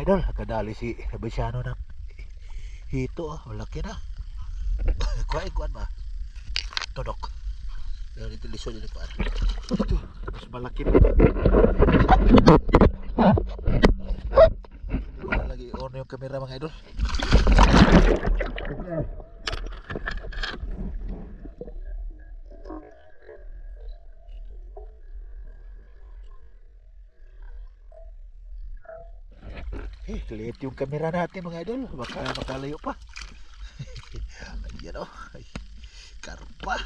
mga idol, kadali si Basyano ng hito. Malaki na. Kuhaan ba? Tunok. Yan ito lisod din kuhaan. Ito, mas malaki na. Wala lagi on yung kamera mga idol. Liit yung kamera natin mga idol. Baka makalayo pa. Ayan o. Ay, karpa.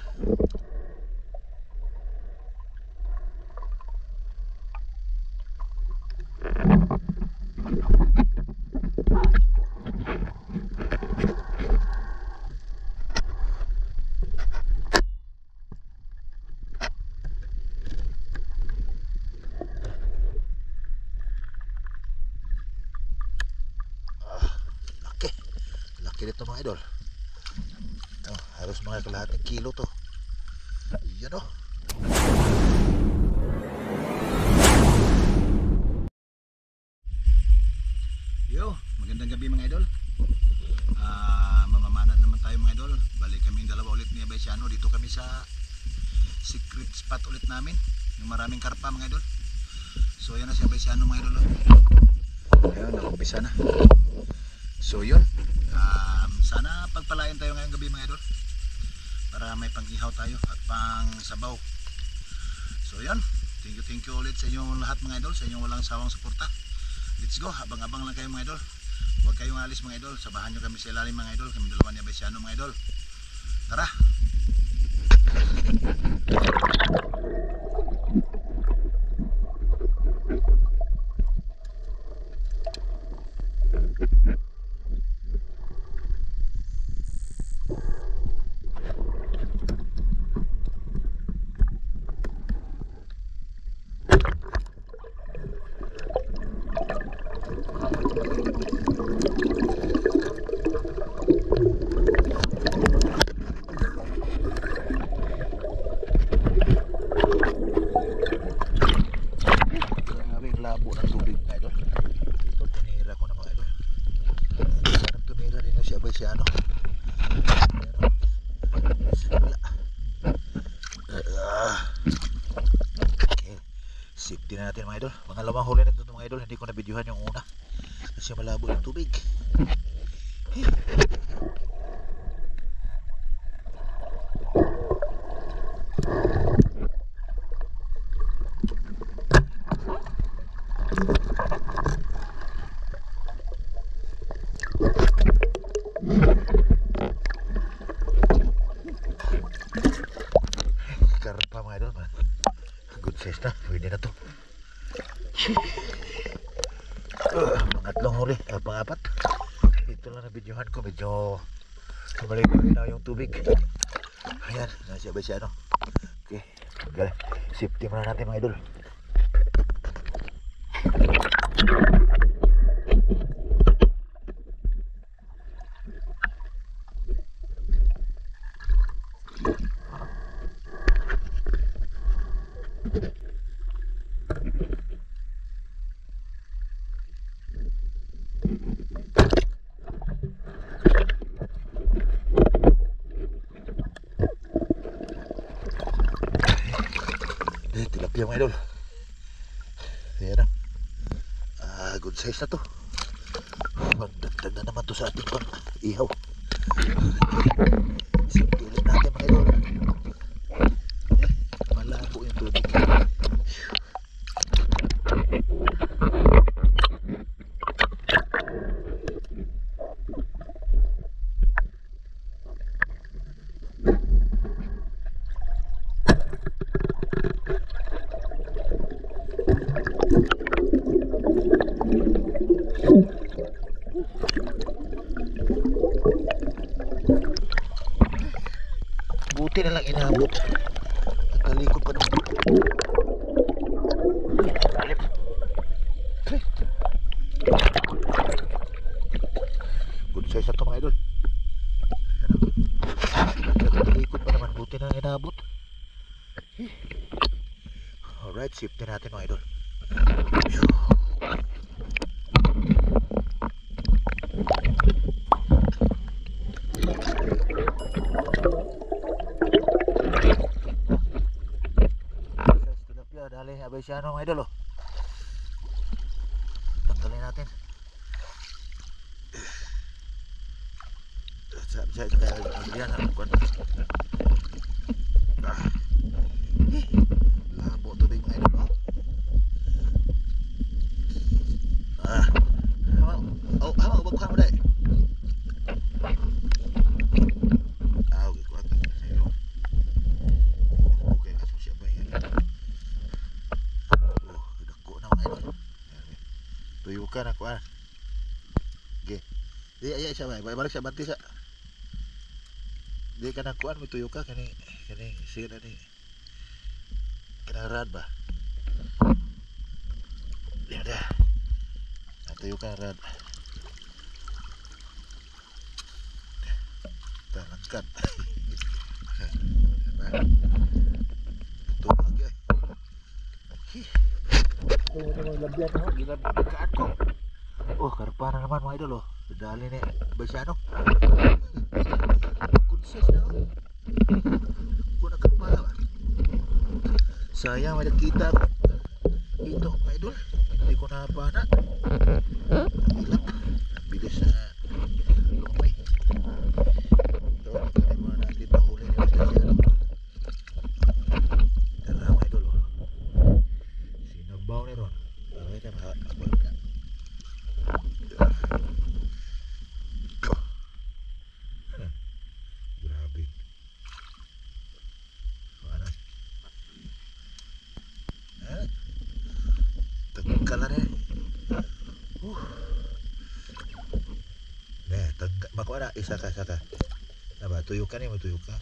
Laki nito mga idol. Harus mga kalahating kilo to. Ayan o. Yo, magandang gabi mga idol. Mamamanan naman tayo mga idol. Balik kaming dalawa ulit ni Basyano. Dito kami sa secret spot ulit namin. Yung maraming karpa mga idol. So yan na si Basyano mga idol. Ayun, nakumpisa na. So yun, sana pagpalain tayo ngayong gabi mga idol para may pang-ihaw tayo at pang-sabaw. So yan, thank you ulit sa inyong lahat mga idol, sa inyong walang sawang suporta. Let's go, abang-abang lang kayo mga idol. Huwag kayong alis mga idol, sabahan nyo kami sa ilalim mga idol, kami dalawa ni Basyano mga idol. Tara! Safety na natin mga idol. Mga lamang huli na ito mga idol. Hindi ko na videohan yung una kasi malabo yung tubig. Karpa mga idol. Good size na, pwede na to. Pangatlong huli, pangapat. Ito lang na videohan ko, medyo tumalay-tuloy na yung tubig. Ayan, nasa Basyano. Okay, safety muna natin mga idol. Tilapia mga idol. Ayan na. Good size na to. Magdagdag na naman to sa ating pang ihaw. Safety ulit natin mga idol. Malabo yung tubig. Buti na lang inabot at talikod pa naman. Good size na ito mga idol. Talikod pa naman, buti na lang inabot. Alright, safety natin mga idol. Basyano mga idol oh. Tanggalin natin. Saya kayak yan ang kuwan. Labo tubig mga idol oh. Bagkuhan mo dahil. Okay, kuwan. Okay, aso siya ba yan? Dako na mga idol. Tuyo ka na kuwan. Okay. Iya siya ba? Balik siya banti siya. Di ka na kuwan, may tuyo ka. Kani sila ni. Kanang rad ba? Yan dah. Natuyo ka rad. Talangkat. Ito lagi ay. Ito naman labyan ho. Gilabkaan ko. Oh, karpa na naman mga idol oh. Dali ni Basyano. Kunsis na oh. Kuna karpa ba? Sayang may nakita ko. Ito mga idol. Hindi ko napana. Hilap. Bilis na lumay. Ito, kaya muna natin mahuli ni Basyano. Tara mga idol oh. Sinabaw ni Ron. Okay na makakabal na. Grabe. Mana? Tanggal na tanggal. Makuha na. Isa ka. Naba, tuyo ka ni. Matuyo ka.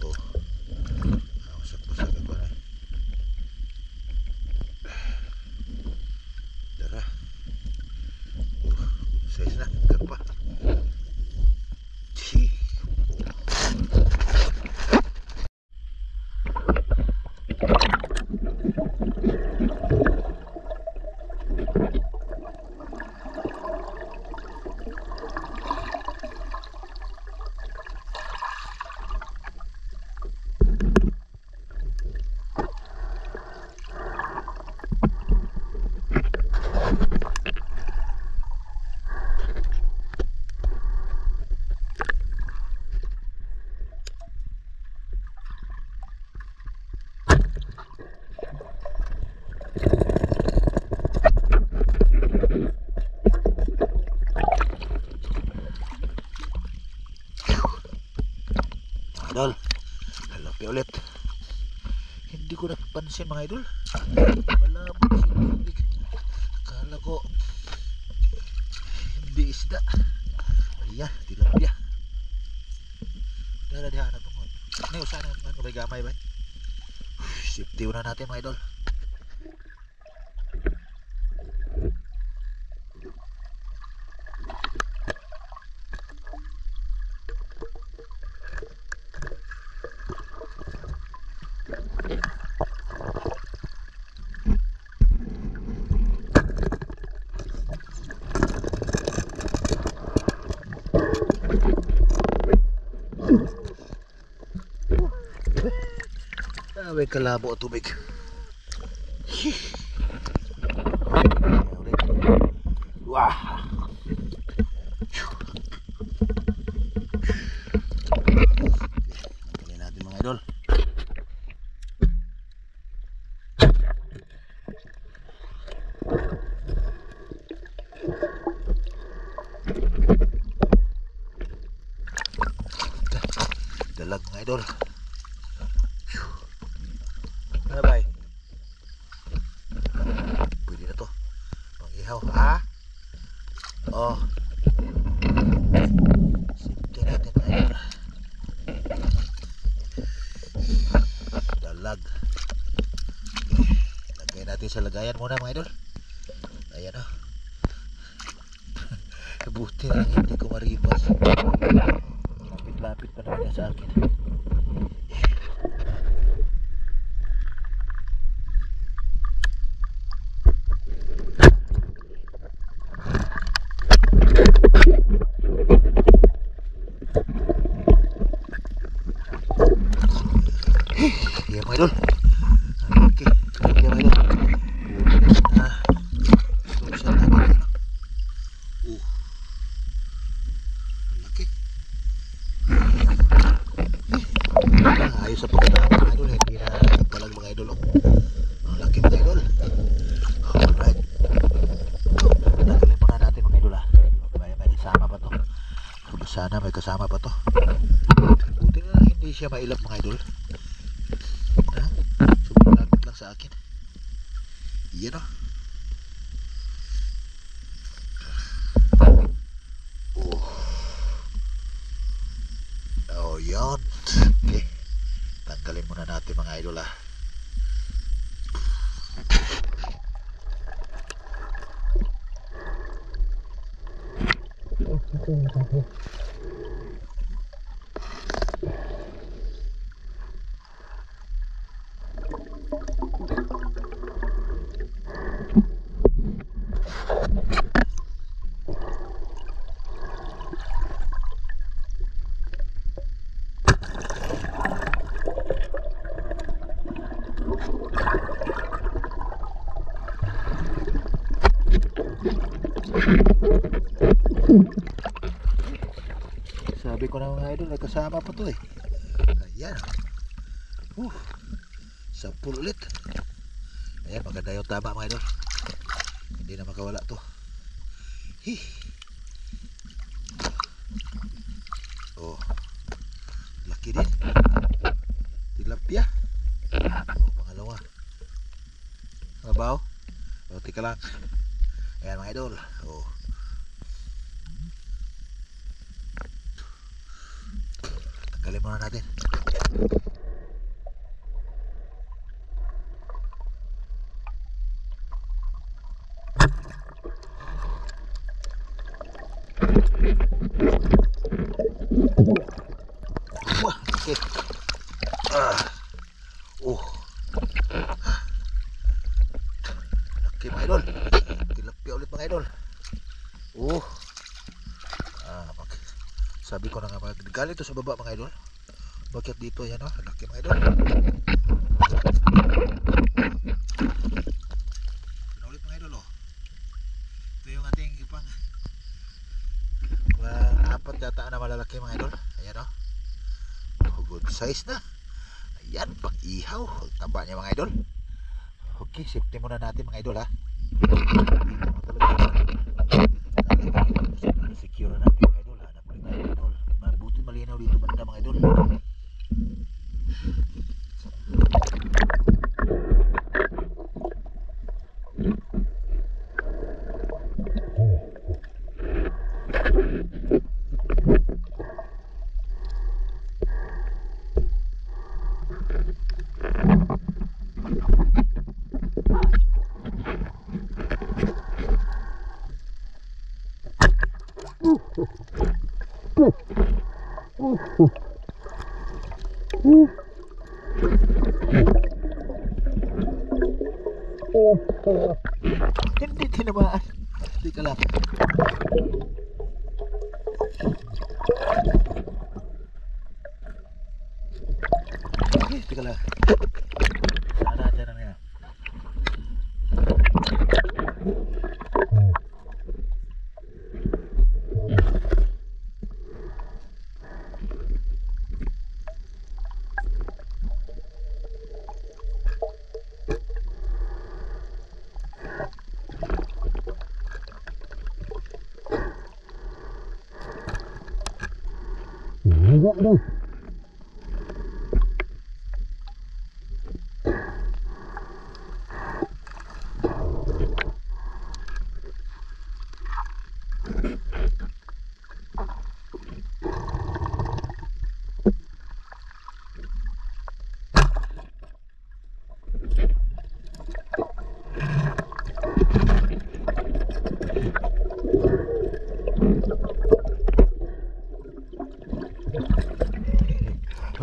Oh. Masak ako na. Tara. Size na. Karpa. Idol, halapi ulit. Hindi ko napansin mga idol. Malabo si tubig. Akala ko hindi isda. Ayan, tilapia. Dala diha na tungkol. Ano yung sana naman kabay gamay ba? Safety na natin mga idol. May kalabo at tubig. Wah. Tanggalin natin mga idol. Dalag mga idol. Bye. Pwede na to. Pang-ihaw, ha? Oh. Simple natin tayo. Dalag. Lagay natin sa lagayan muna mga idol. Ayan o. Buti na hindi ko maripas. Lapit-lapit pa naman sa akin. Iya mga idol, Sana may kasama pa to. Buti na lang hindi siya mailap mga idol. Ha? Sobrang lapit lang sa akin. Yan o. Oh, yan. Okay. Tanggalin muna natin mga idol ah. Sabi ko na mga idol, may kasama pa to eh. Ayan. 10 ulit. Ayan, maganda yung tama mga idol. Hindi na makawala to. Hi. Oh. Laki din. Tilapia. Oh, pangalawa. Mabaw. Oh, tika lang. Ayan mga idol. Oh. Tanggalin muna natin. Wah, okay. Laki mga idol. Tilapia ulit mga idol. Sabi ko na nga galing to sa baba mga idol. Bakit dito yan o? Laki mga idol. Ulit mga idol o. Ito yung ating ipang apat yata na malalaki mga idol. Ayan o. Good size na. Ayan, pang ihaw. Taba niya mga idol. Okay, safety muna natin mga idol ha. Secure natin mga idol. Hanap ulit tayo mga idol. Mabuti malinaw dito banda mga idol. Hindi tinamaan. Hindi ka lang. Okay, tika lang. Sana dyan na yan. Enggak dong.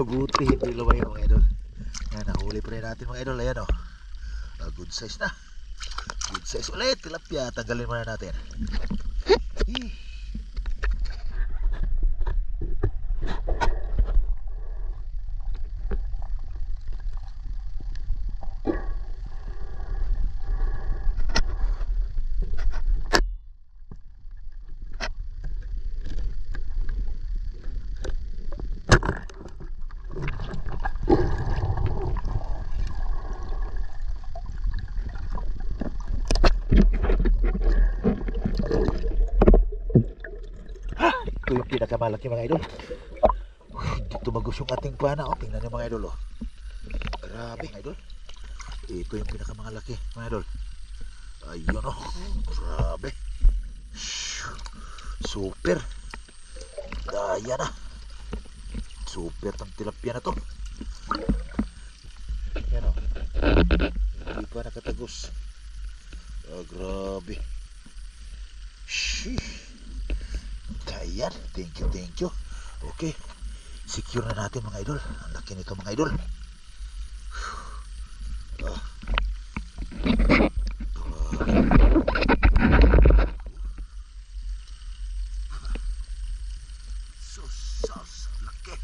Mabuti hindi lumayo mga idol. Yan, nahuli pa rin natin mga idol. Ayan o. Good size na. Good size ulit. Tilapia. Tanggalin muna natin. pinakamalaki mga idol. Hindi tumagos yung ating pana. Oh. Tingnan nyo mga idol. Oh. Grabe mga idol. Ito yung pinakamalaki mga idol. Ayun oh. Grabe. Super. Ayan na. Super tang tilapia na to. Yan oh. Hindi pa nakatagos. Grabe. Sheesh. Ayan. Thank you, thank you. Okay. Secure na natin mga idol. Ang laki nito mga idol. Sus, laki.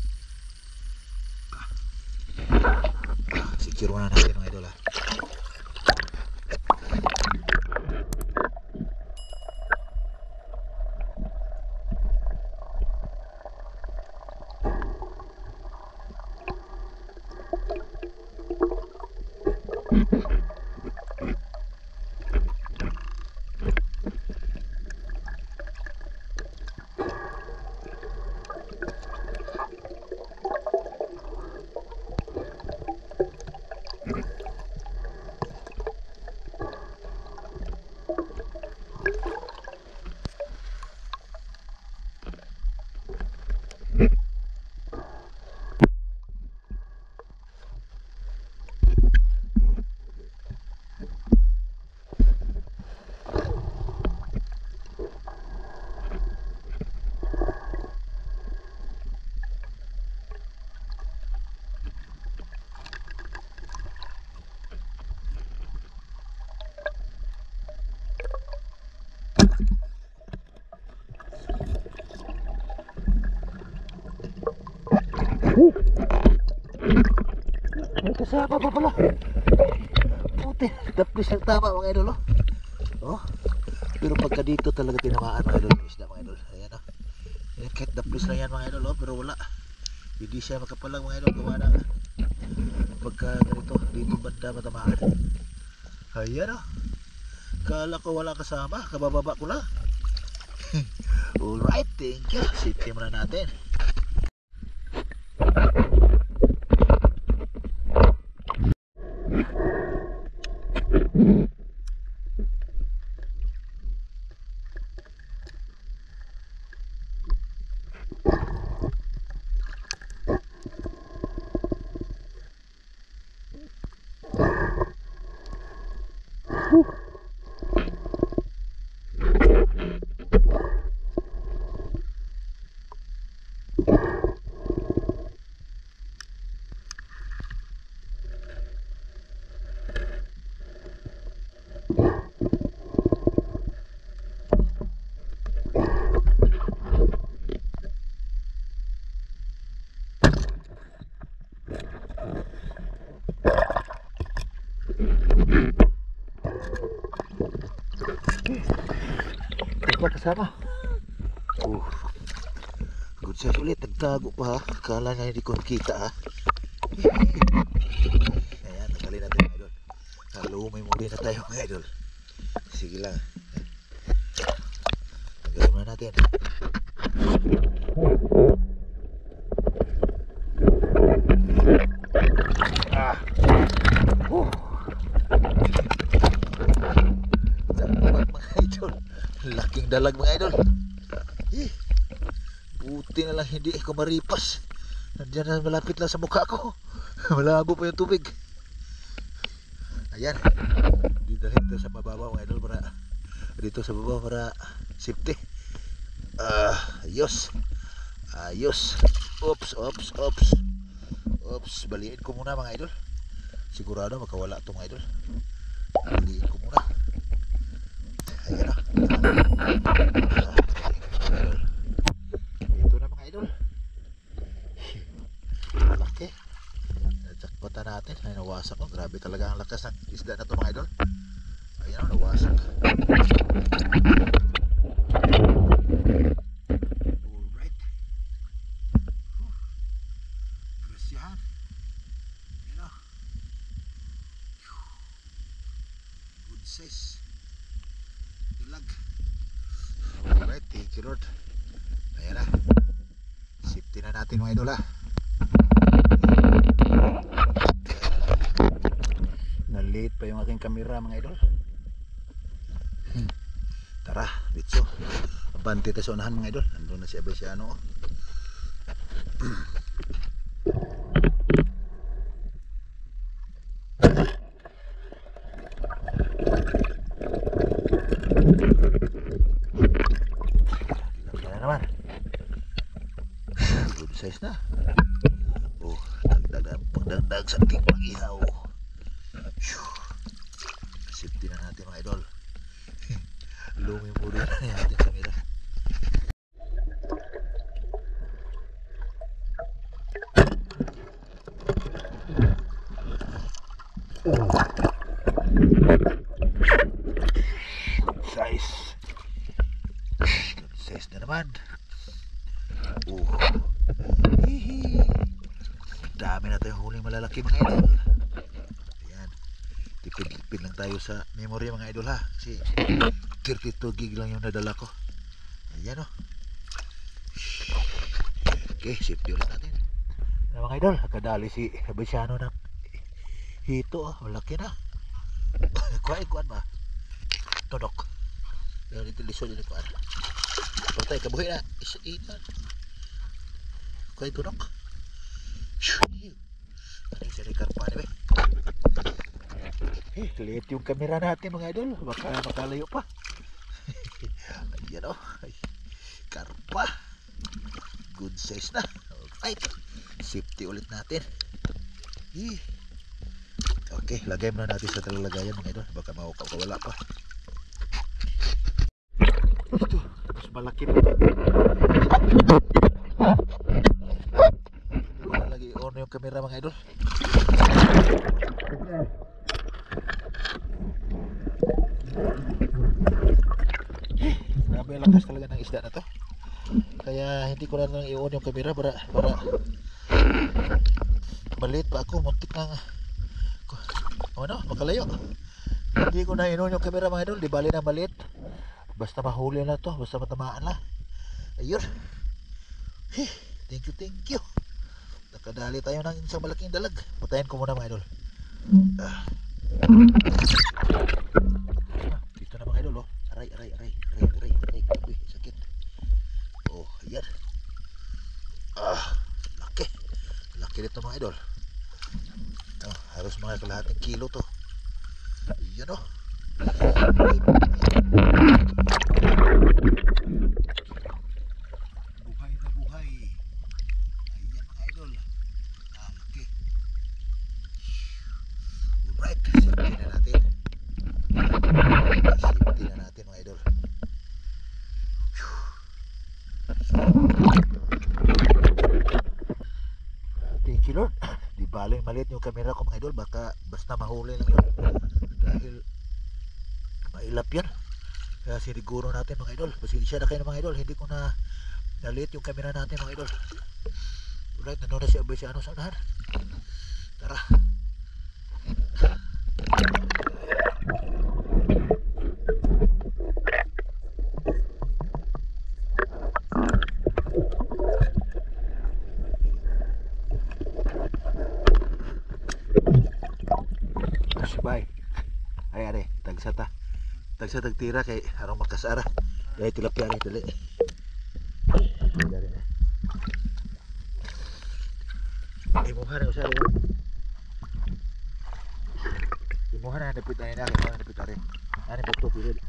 Secure na natin mga idol ha. May kasama pa pala. Puti, tapos ang tama mga idol oh. Oh. Pero pagka dito talaga tinamaan mga idol yung isda mga idol. Ayan oh. Ayan, kahit daplis lang yan mga idol oh, pero wala. Hindi siya makapalang mga idol gawa na pagka ganito dito banda matamaan. Ayan oh. Kala ko wala kasama, kabababa ko lang. Alright, thank you. Safety muna natin. Wala kasama. Good size ulit. Nagtago pa ha. Kala nga hindi ko nakita ha. Ayan, nakalin natin mga idol. Nalumay muli na tayo mga idol. Sige lang. Tagalin muna natin. Dalag mga idol. Laking dalag mga idol. Buti na lang hindi ako maripas. Nandiyan na malapit lang sa mukha ko. Malabo pa yung tubig. Ayan. Dito sa babaw mga idol para dito sa babaw para safety. Ayos. Ayos. Oops, baliin ko muna mga idol. Sigurado makawala ito mga idol. Baliin ko muna. Ayan na. Ito na mga idol. Malaki. Jackpotan natin. Ay, nawasak ko. Grabe talaga ang lakas ng isda na ito mga idol. Ayan na, nawasak. Alright. Grasyahan. Ayan na. Good size. Dilag. Alright, thank you Lord. Ayan na. natin mga idol ha. Na-late pa yung aking kamera mga idol. Tara, bitso. Abante tayo sa unahan mga idol. Andun na si Abesiano. Laki na naman. Good size na. Oh, pagdagdag sa ating pag-ihaw. Safety na natin mga idol. Lumimuri na natin sa mira. Size. Size na naman. Hihi. Dami na tayong huling malalaki mga idol. Ayan. Tipid-tipid lang tayo sa memory mga idol ha. Kasi 32 gig lang yung nadala ko. Ayan o. Okay, safety ulit natin. Mga idol, kadali si Abesiano ng hito. Malaki na. Kuhaan ba? Todok. Dari lisod ini kuhaan. Patay kabuhi na. Isa-itan. Kuhaan todok. Ano yung sinikar pa na ba? Liit yung kamera natin mga idol. Baka makalayo pa. Ayan o. Karpa. Good size na. Alright. Safety ulit natin. Okay, lagay muna natin sa talalagayan mga idol. Baka mawala pa. Ito, mas malaki pa. Wala lagi on yung kamera mga idol. Grabe lakas talaga ng isda na to. Kaya hindi ko na lang i-on yung kamera para maliit pa ako. Muntik na makalayo. Hindi ko na i-on yung kamera mga idol. Di bali na maliit. Basta mahuli na to. Basta matamaan na. Ayun. Thank you. Nakadali tayo ng isang malaking dalag. Patayin ko muna mga idol. Dito na mga idol. Aray. Uy, sakit. Oh, ayan. Laki nito mga idol. Harus mga kalahating kilo to. Ayan o. Buhay na buhay. Ayan mga idol. Laki. Alright, safety na natin. Safety na natin mga idol. Thank you Lord. Di baling maliit yung camera ko mga idol. Baka basta mahuli lang yun. Dahil mailap yan. Kaya siniguro natin mga idol. Pasensya na kayo mga idol. Hindi ko na naliit yung camera natin mga idol. Alright, nanonood na si Abesiano sa unahan. Tara. Bye. Ay are, tagsa tagtira kay arong makasara. Dahil tilapia ni dali. Imuha na usari. Imuha na napit na kay mga napit are. Ani beto pilid.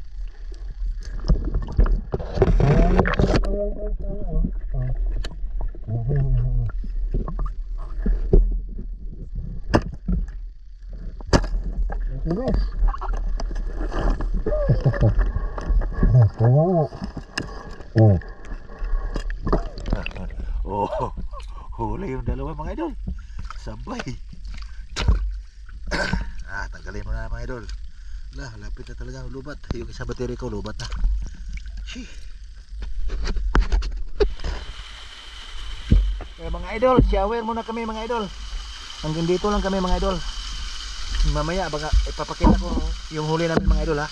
Huli yung dalawa mga idol. Sabay. Tanggalin mo na mga idol. Lapit na talaga ang lubat. Yung isang battery ko lubat na. Kaya mga idol, shower muna kami mga idol. Hanggang dito lang kami mga idol. Mamaya baka ipapakita ko yung huli namin mga idol ha.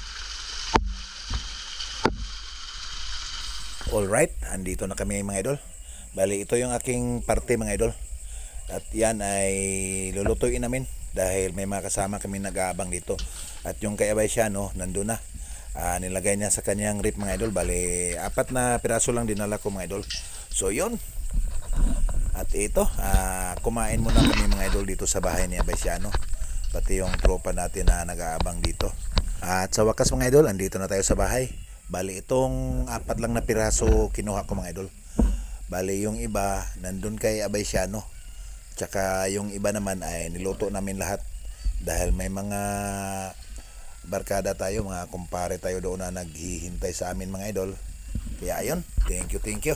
Alright, andito na kami mga idol. Bali, ito yung aking parte mga idol. At yan ay lulutuin namin dahil may mga kasama kami nag-aabang dito. At yung kay Abaysiano, nandun na. Nilagay niya sa kanyang rip mga idol. Bali, 4 na piraso lang dinala ko mga idol. So yun. At ito, kumain muna kami mga idol dito sa bahay ni Abaysiano. Pati yung tropa natin na nag-aabang dito. At sa wakas mga idol, andito na tayo sa bahay. Bali, itong 4 lang na piraso kinuha ko mga idol. Bali, yung iba nandun kay Abaysiano. Tsaka yung iba naman ay niluto namin lahat. Dahil may mga barkada tayo, mga kumpare tayo doon na naghihintay sa amin mga idol. Kaya ayun, thank you.